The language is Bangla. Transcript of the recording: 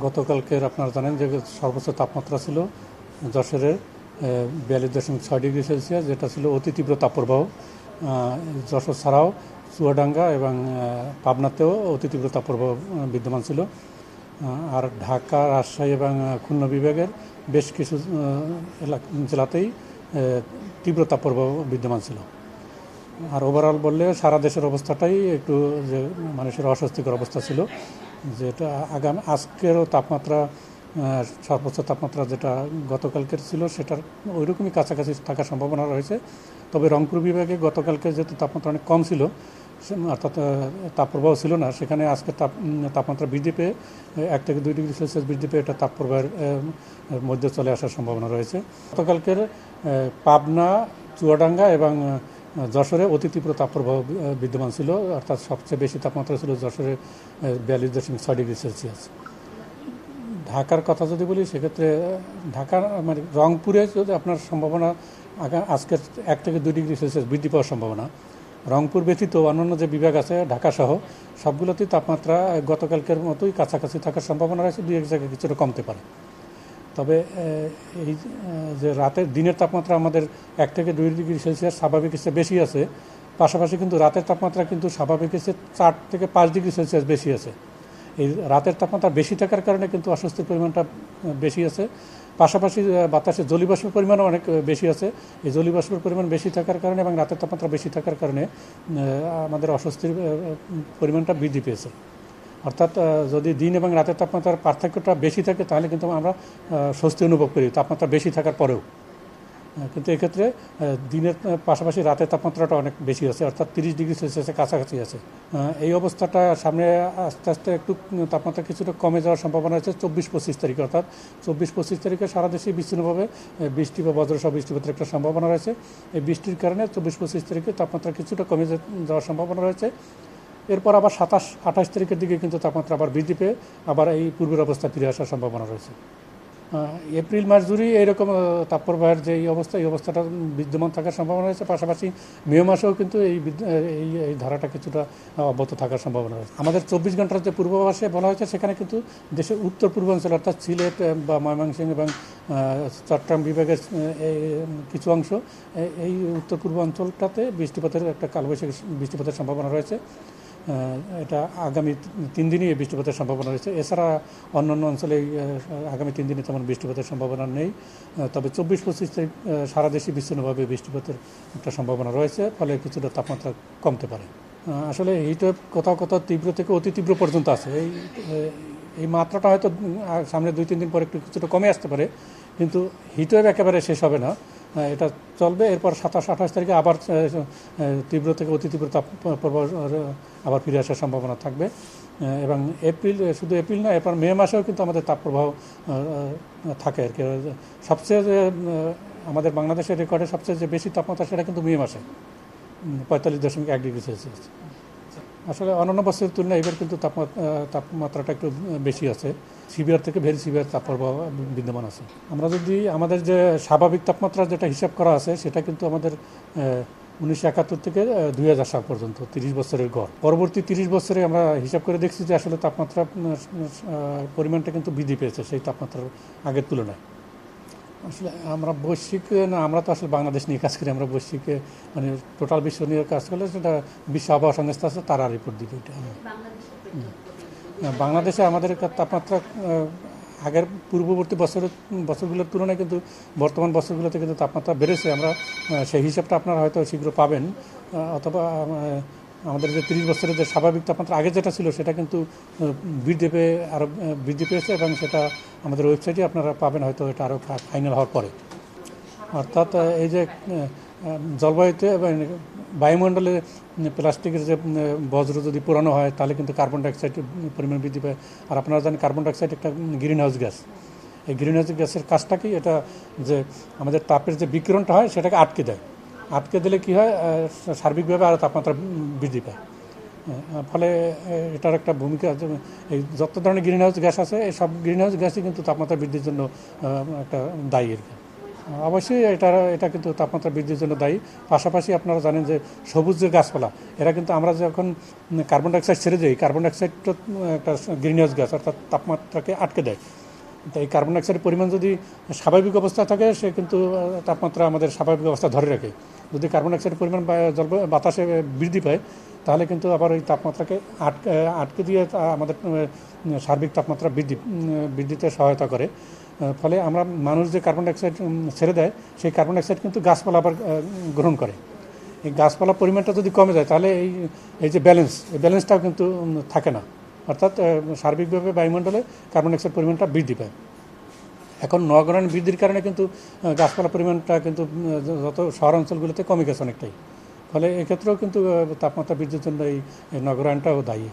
গতকালকের আপনারা জানেন যে সর্বোচ্চ তাপমাত্রা ছিল যশোরের 42.6 ডিগ্রি সেলসিয়াস, যেটা ছিল অতি তীব্র তাপপ্রবাহ। যশোর ছাড়াও চুয়াডাঙ্গা এবং পাবনাতেও অতি তীব্র তাপপ্রবাহ বিদ্যমান ছিল। আর ঢাকা, রাজশাহী এবং খুলনা বিভাগের বেশ কিছু জেলাতেই তীব্র তাপপ্রবাহ বিদ্যমান ছিল। আর ওভারঅল বললে সারা দেশের অবস্থাটাই একটু যে মানুষের অস্বস্তিকর অবস্থা ছিল, যেটা আজকেরও তাপমাত্রা, সর্বোচ্চ তাপমাত্রা যেটা গতকালকের ছিল সেটার ওইরকমই কাছাকাছি থাকার সম্ভাবনা রয়েছে। তবে রংপুর বিভাগে গতকালকে যেহেতু তাপমাত্রা অনেক কম ছিল, অর্থাৎ তাপপ্রবাহ ছিল না, সেখানে আজকে তাপমাত্রা বৃদ্ধি পেয়ে 1 থেকে 2 ডিগ্রি সেলসিয়াস বৃদ্ধি পেয়ে এটা তাপপ্রবাহের মধ্যে চলে আসার সম্ভাবনা রয়েছে। গতকালকের পাবনা, চুয়াডাঙ্গা এবং যশোরে অতি তীব্র তাপপ্রবাহ বিদ্যমান ছিল, অর্থাৎ সবচেয়ে বেশি তাপমাত্রা ছিল যশোরে 42.6 ডিগ্রি সেলসিয়াস। ঢাকার কথা যদি বলি, সেক্ষেত্রে ঢাকা মানে রংপুরে যদি আপনার সম্ভাবনা আজকের 1 থেকে 2 ডিগ্রি সেলসিয়াস বৃদ্ধি পাওয়ার সম্ভাবনা। রংপুর ব্যতীত অন্যান্য যে বিভাগ আছে ঢাকাসহ সবগুলোতেই তাপমাত্রা গতকালকের মতোই কাছাকাছি থাকার সম্ভাবনা রয়েছে, 2-1 জায়গায় কিছুটা কমতে পারে। তবে এই যে দিনের তাপমাত্রা আমাদের 1 থেকে 2 ডিগ্রি সেলসিয়াস স্বাভাবিক চেয়ে বেশি আছে, পাশাপাশি কিন্তু রাতের তাপমাত্রা কিন্তু স্বাভাবিকের চেয়ে 4 থেকে 5 ডিগ্রি সেলসিয়াস বেশি আছে। এই রাতের তাপমাত্রা বেশি থাকার কারণে কিন্তু অস্বস্তির পরিমাণটা বেশি আছে। পাশাপাশি বাতাসে জলীয়বাষ্পের পরিমাণও অনেক বেশি আছে। এই জলীয়বাষ্পের পরিমাণ বেশি থাকার কারণে এবং রাতের তাপমাত্রা বেশি থাকার কারণে আমাদের অস্বস্তির পরিমাণটা বৃদ্ধি পেয়েছে। অর্থাৎ যদি দিন এবং রাতের তাপমাত্রার পার্থক্যটা বেশি থাকে তাহলে কিন্তু আমরা স্বস্তি অনুভব করি তাপমাত্রা বেশি থাকার পরেও। কিন্তু এক্ষেত্রে দিনের পাশাপাশি রাতের তাপমাত্রাটা অনেক বেশি আছে, অর্থাৎ 30 ডিগ্রি সেলসিয়াসের কাছাকাছি আছে। এই অবস্থাটা সামনে আস্তে আস্তে একটু তাপমাত্রা কিছুটা কমে যাওয়ার সম্ভাবনা আছে 24-25 তারিখে, অর্থাৎ 24-25 তারিখে সারা দেশে বিচ্ছিন্নভাবে বৃষ্টি বা বজ্রসহ বৃষ্টিপাতের একটা সম্ভাবনা রয়েছে। এই বৃষ্টির কারণে 24-25 তারিখে তাপমাত্রা কিছুটা কমে যাওয়ার সম্ভাবনা রয়েছে। এরপর আবার 27-28 তারিখের দিকে কিন্তু তাপমাত্রা আবার বৃদ্ধি পেয়ে আবার এই পূর্বের অবস্থা ফিরে আসার সম্ভাবনা রয়েছে। এপ্রিল মাস জুড়েই এইরকম তাপপ্রবাহের যে এই অবস্থাটা বিদ্যমান থাকার সম্ভাবনা রয়েছে। পাশাপাশি মে মাসেও কিন্তু এই ধারাটা কিছুটা অব্যাহত থাকার সম্ভাবনা রয়েছে। আমাদের 24 ঘন্টার যে পূর্বাভাসে বলা হয়েছে, সেখানে কিন্তু দেশের উত্তর পূর্বাঞ্চল অর্থাৎ সিলেট বা ময়মনসিংহ এবং চট্টগ্রাম বিভাগের কিছু অংশ, এই উত্তর পূর্বাঞ্চলটাতে বৃষ্টিপাতের একটা কালবৈশাখী বৃষ্টিপাতের সম্ভাবনা রয়েছে। এটা আগামী 3 দিনই বৃষ্টিপাতের সম্ভাবনা রয়েছে। এছাড়া অন্যান্য অঞ্চলে আগামী 3 দিনে তেমন বৃষ্টিপাতের সম্ভাবনা নেই। তবে 24-25 তারিখ সারা দেশে বিচ্ছিন্নভাবে বৃষ্টিপাতের একটা সম্ভাবনা রয়েছে, ফলে কিছুটা তাপমাত্রা কমতে পারে। আসলে হিটওয়েভ কোথাও কোথাও তীব্র থেকে অতি তীব্র পর্যন্ত আছে। এই মাত্রাটা হয়তো সামনে 2-3 দিন পরে একটু কিছুটা কমে আসতে পারে, কিন্তু হিটওয়েভ একেবারে শেষ হবে না, এটা চলবে। এরপর 27-28 তারিখে আবার তীব্র থেকে অতি তীব্র তাপপ্রবাহ আবার ফিরে আসার সম্ভাবনা থাকবে। এবং শুধু এপ্রিল না, এরপর মে মাসেও কিন্তু আমাদের তাপপ্রবাহ থাকে আর কি। সবচেয়ে আমাদের বাংলাদেশের রেকর্ডে সবচেয়ে যে বেশি তাপমাত্রা, সেটা কিন্তু মে মাসে 45.1 ডিগ্রি সেলসিয়াস। আসলে অন্যান্য বছরের তুলনায় এবার কিন্তু তাপমাত্রাটা একটু বেশি আছে। সিভিয়ার থেকে ভেরি সিভিয়ার তাপপ্রবাহ বিদ্যমান আছে। আমরা যদি আমাদের যে স্বাভাবিক তাপমাত্রা যেটা হিসাব করা আছে, সেটা কিন্তু আমাদের 1971 থেকে 2000 সাল পর্যন্ত 30 বছরের গড়। পরবর্তী 30 বছরে আমরা হিসাব করে দেখছি যে আসলে তাপমাত্রা পরিমাণটা কিন্তু বৃদ্ধি পেয়েছে সেই তাপমাত্রার আগের তুলনায়। আসলে আমরা তো আসলে বাংলাদেশ নিয়ে কাজ করি, আমরা বৈশ্বিক মানে টোটাল বিশ্ব নিয়ে কাজ করলে সেটা বিশ্ব আবহাওয়া সংস্থা আছে, তারা রিপোর্ট দিবে। এটা বাংলাদেশে আমাদের তাপমাত্রা আগের পূর্ববর্তী বছরগুলোর তুলনায় কিন্তু বর্তমান বছরগুলোতে কিন্তু তাপমাত্রা বেড়েছে। আমরা সেই হিসাবটা আপনারা হয়তো শীঘ্র পাবেন, অথবা আমাদের যে 30 বছরের যে স্বাভাবিক তাপমাত্রা আগে যেটা ছিল, সেটা কিন্তু আরও বৃদ্ধি পেয়েছে, এবং সেটা আমাদের ওয়েবসাইটে আপনারা পাবেন হয়তো, এটা আরও ফাইনাল হওয়ার পরে। অর্থাৎ এই যে জলবায়ুতে বায়ুমণ্ডলে প্লাস্টিকের যে বজ্র যদি পোড়ানো হয়, তাহলে কিন্তু কার্বন ডাইঅক্সাইডের পরিমাণ বৃদ্ধি পায়। আর আপনারা জানেন কার্বন ডাইঅক্সাইড একটা গ্রিন হাউস গ্যাস। এই গ্রিন হাউস গ্যাসের কাজটা কি, এটা যে আমাদের তাপের যে বিকিরণটা হয় সেটাকে আটকে দেয়। আটকে দিলে কি হয়, সার্বিকভাবে আরও তাপমাত্রা বৃদ্ধি পায়। ফলে এটার একটা ভূমিকা, এই যত ধরনের গ্রিন হাউস গ্যাস আছে, এই সব গ্রিন হাউস গ্যাসই কিন্তু তাপমাত্রা বৃদ্ধির জন্য একটা দায়ী আর কি। অবশ্যই এটা কিন্তু তাপমাত্রা বৃদ্ধির জন্য দায়ী। পাশাপাশি আপনারা জানেন যে সবুজ যে গাছপালা, এরা কিন্তু আমরা যখন কার্বন ডাইঅক্সাইড ছেড়ে দিই, কার্বন ডাইঅক্সাইড তো একটা গ্রিন হাউস গ্যাস, অর্থাৎ তাপমাত্রাকে আটকে দেয়। তো এই কার্বন ডাইঅক্সাইডের পরিমাণ যদি স্বাভাবিক অবস্থায় থাকে, সে কিন্তু তাপমাত্রা আমাদের স্বাভাবিক অবস্থা ধরে রাখে। যদি কার্বন ডাইঅক্সাইডের পরিমাণ বাতাসে বৃদ্ধি পায়, তাহলে কিন্তু আবার ওই তাপমাত্রাকে আটকে দিয়ে আমাদের সার্বিক তাপমাত্রা বৃদ্ধিতে সহায়তা করে। ফলে আমরা মানুষ যে কার্বন ডাইঅক্সাইড ছেড়ে দেয়, সেই কার্বন ডাইঅক্সাইড কিন্তু গাছপালা আবার গ্রহণ করে। এই গাছপালার পরিমাণটা যদি কমে যায়, তাহলে এই যে এই ব্যালেন্সটাও কিন্তু থাকে না, অর্থাৎ সার্বিকভাবে বায়ুমণ্ডলে কার্বন ডাইঅক্সাইড পরিমাণটা বৃদ্ধি পায়। এখন নগরায়ণ বৃদ্ধির কারণে কিন্তু গাছপালার পরিমাণটা কিন্তু যত শহরাঞ্চলগুলোতে কমে গেছে অনেকটাই। ফলে এক্ষেত্রেও কিন্তু তাপমাত্রা বৃদ্ধির জন্য এই নগরায়ণটাও দায়ী।